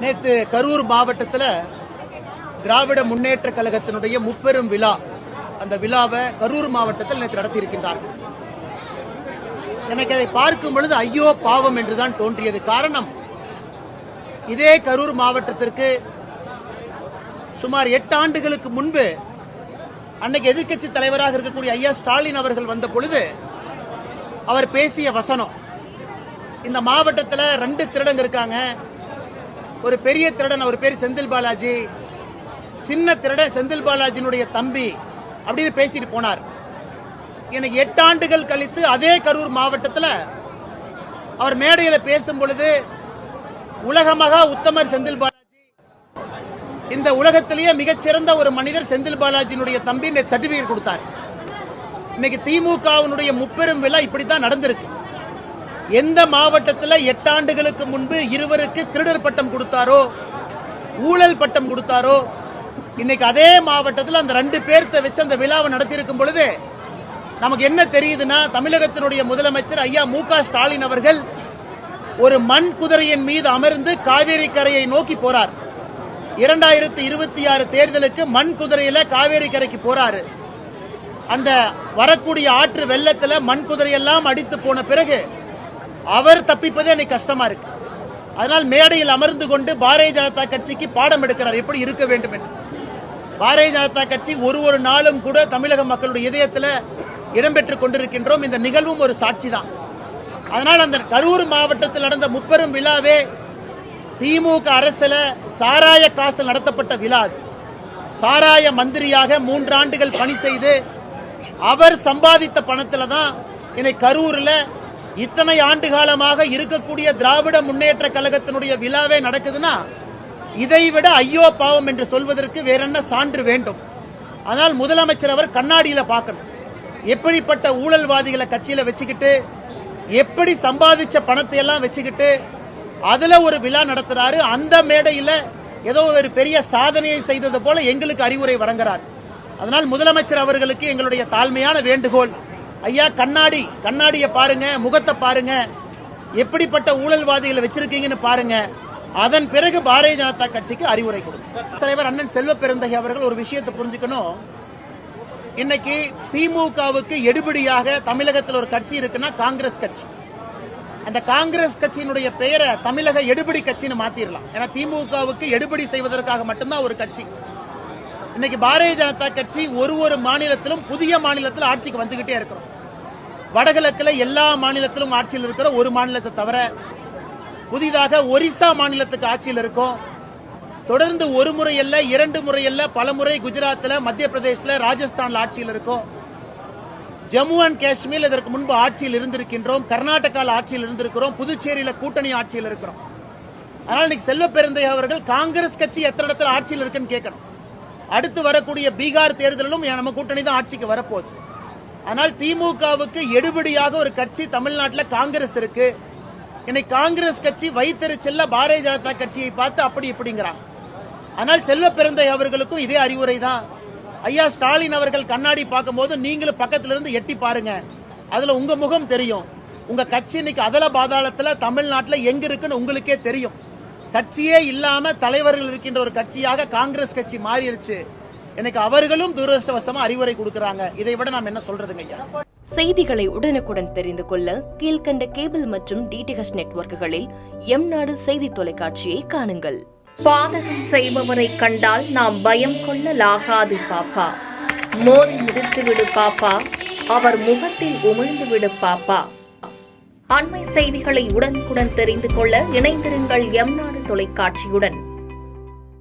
நேற்று கரூர் மாவட்டத்தில் திராவிட முன்னேற்ற கழகத்தினுடைய முப்பெரும் விழா, அந்த விழாவை கரூர் மாவட்டத்தில் நேற்று நடத்தியிருக்கின்றார்கள். எனக்கு அதை பார்க்கும் பொழுது ஐயோ பாவம் என்றுதான் தோன்றியது. காரணம், இதே கரூர் மாவட்டத்திற்கு சுமார் 8 ஆண்டுகளுக்கு முன்பு அன்னைக்கு எதிர்க்கட்சி தலைவராக இருக்கக்கூடிய ஐயா ஸ்டாலின் அவர்கள் வந்த பொழுது அவர் பேசிய வசனம், இந்த மாவட்டத்தில் 2 திருடங்க இருக்காங்க. ஒரு பெரிய திருடன், அவர் பேர் செந்தில் பாலாஜி, சின்ன திருடன் செந்தில் பாலாஜியினுடைய தம்பி அப்படின்னு பேசிட்டு போனார். எனக்கு 8 ஆண்டுகள் கழித்து அதே கரூர் மாவட்டத்தில் அவர் மேடையில் பேசும் பொழுது உலகமகா உத்தமர் செந்தில் பாலாஜி, இந்த உலகத்திலேயே மிகச்சிறந்த ஒரு மனிதர் செந்தில் பாலாஜியினுடைய தம்பி சர்டிபிகேட் கொடுத்தார். இன்னைக்கு திமுகவினுடைய முப்பெரும் விழா இப்படித்தான் நடந்திருக்கு. எந்த மாவட்டத்தில் 8 ஆண்டுகளுக்கு முன்பு இருவருக்கு திருடர் பட்டம் கொடுத்தாரோ, ஊழல் பட்டம் கொடுத்தாரோ, இன்னைக்கு அதே மாவட்டத்தில் அந்த 2 பேர்த்த வச்சு அந்த விழாவை நடத்தியிருக்கும் பொழுது நமக்கு என்ன தெரியுதுன்னா, தமிழகத்தினுடைய முதலமைச்சர் ஐயா மு.க. ஸ்டாலின் அவர்கள் ஒரு மண் குதிரையின் மீது அமர்ந்து காவேரி கரையை நோக்கி போறார். 2026 தேர்தலுக்கு மண் குதிரையில காவேரி கரைக்கு போறாரு. அந்த வரக்கூடிய ஆற்று வெள்ளத்துல மண் குதிரையெல்லாம் அடித்து போன பிறகு அவர் தப்பிப்பதே எனக்கு கஷ்டமா இருக்கு. அதனால் மேடையில் அமர்ந்து கொண்டு பாரதிய ஜனதா கட்சிக்கு பாடம் எடுக்கிறார், எப்படி இருக்க வேண்டும் என்று. பாரதிய ஜனதா கட்சி ஒரு நாளும் கூட தமிழக மக்களுடைய இதயத்தில் இடம்பெற்றுக் கொண்டிருக்கின்றோம். இந்த நிகழ்வும் ஒரு சாட்சி தான். அதனால் அந்த கரூர் மாவட்டத்தில் நடந்த முப்பெரும் விழாவே திமுக அரசுல சாராய காசில் நடத்தப்பட்ட விழா. சாராய மந்திரியாக 3 ஆண்டுகள் பணி செய்து அவர் சம்பாதித்த பணத்தில் தான் இன்னைக்கு கரூரில் இத்தனை ஆண்டு காலமாக இருக்கக்கூடிய திராவிட முன்னேற்ற கழகத்தினுடைய விழாவே நடக்குதுன்னா இதைவிட ஐயோ பாவம் என்று சொல்வதற்கு வேற என்ன சான்று வேண்டும்? ஆனால் முதலமைச்சர் அவர் கண்ணாடியில் பார்க்கணும். எப்படிப்பட்ட ஊழல்வாதிகளை கட்சியில வச்சுக்கிட்டு, எப்படி சம்பாதிச்ச பணத்தை எல்லாம் வச்சுக்கிட்டு அதுல ஒரு விழா நடத்துறாரு. அந்த மேடையில் ஏதோ ஒரு பெரிய சாதனையை செய்தது போல எங்களுக்கு அறிவுரை வழங்குறார். அதனால் முதலமைச்சர் அவர்களுக்கு எங்களுடைய தாழ்மையான வேண்டுகோள், ஐயா கண்ணாடியை பாருங்க, முகத்தை பாருங்க, எப்படிப்பட்ட ஊழல்வாதிகளை வச்சிருக்கீங்கன்னு பாருங்க. அதன் பிறகு பாரதிய ஜனதா கட்சிக்கு அறிவுரை கொடுக்கும். தலைவர் அண்ணன் செல்வ பெருந்தகை அவர்கள் ஒரு விஷயத்தை புரிஞ்சுக்கணும். இன்னைக்கு திமுகவுக்கு எடுபடியாக தமிழகத்தில் ஒரு கட்சி இருக்குன்னா காங்கிரஸ் கட்சி. அந்த காங்கிரஸ் கட்சியினுடைய பெயரை தமிழக எடுபடி கட்சின்னு மாத்திரலாம். ஏன்னா திமுகவுக்கு எடுபடி செய்வதற்காக மட்டும்தான் ஒரு கட்சி. இன்னைக்கு பாரதிய ஜனதா கட்சி ஒரு மாநிலத்திலும் புதிய மாநிலத்தில் ஆட்சிக்கு வந்துகிட்டே இருக்கிறோம். வடகிழக்கில் எல்லா மாநிலத்திலும் ஆட்சியில் இருக்கிற ஒரு மாநிலத்தை தவிர புதிதாக ஒரிசா மாநிலத்துக்கு ஆட்சியில் இருக்கும். தொடர்ந்து ஒரு முறை அல்ல, 2 முறை அல்ல, பல முறை குஜராத்தில், மத்திய பிரதேசில், ராஜஸ்தான்ல ஆட்சியில் இருக்கும். ஜம்மு அண்ட் காஷ்மீர் இதற்கு முன்பு ஆட்சியில் இருந்திருக்கின்றோம். கர்நாடகாவில் ஆட்சியில் இருந்திருக்கிறோம். புதுச்சேரியில் கூட்டணி ஆட்சியில் இருக்கிறோம். அதனால் இன்னைக்கு செல்வ பெருந்தை அவர்கள் காங்கிரஸ் கட்சி எத்தனை இடத்துல ஆட்சியில் இருக்குன்னு கேட்கணும். அடுத்து வரக்கூடிய பீகார் தேர்தலிலும் நம்ம கூட்டணி தான் ஆட்சிக்கு வரப்போகுது. ஆனால் திமுகவுக்கு எடுபடியாக ஒரு கட்சி தமிழ்நாட்டில் காங்கிரஸ் இருக்கு. இன்னைக்கு காங்கிரஸ் கட்சி வைத்தறிச்சல்ல பாரதிய ஜனதா கட்சியை பார்த்து அப்படி இப்படிங்கிறாங்க. ஆனால் செல்வ பெருந்தை அவர்களுக்கும் இதே அறிவுரை தான். ஐயா ஸ்டாலின் அவர்கள் கண்ணாடி பார்க்கும்போது நீங்களும் பக்கத்துல இருந்து எட்டி பாருங்க, அதுல உங்க முகம் தெரியும். உங்க கட்சி இன்னைக்கு அதல பாதாளத்துல தமிழ்நாட்டில் எங்க இருக்குன்னு உங்களுக்கே தெரியும். கட்சியே இல்லாம தலைவர்கள் இருக்கின்ற ஒரு கட்சியாக காங்கிரஸ் கட்சி மாறிடுச்சு. எனக்கு அவர்களும் துரதிர்ஷ்டவசமா அறிவுரை கொடுக்கறாங்க. இதை விட நாம் என்ன சொல்றதுங்க ஐயா? செய்திகளை உடனுக்குடன் தெரிந்து கொள்ள கீழ்கண்ட கேபிள் மற்றும் டிடிஎச் நெட்வொர்க்குகளில் எம்நாடு செய்தி தொலைக்காட்சியை காணுங்கள். பாதகம் செய்பவரை கண்டால் நாம் பயம் கொள்ளலாகாது பாப்பா. மோதி மிதித்து விடு பாப்பா, அவர் முகத்தில் உமிழ்ந்து விடு பாப்பா. அண்மை செய்திகளை உடனுக்குடன் தெரிந்து கொள்ள இணைந்திருங்கள் எம்நாடு தொலைக்காட்சியுடன்.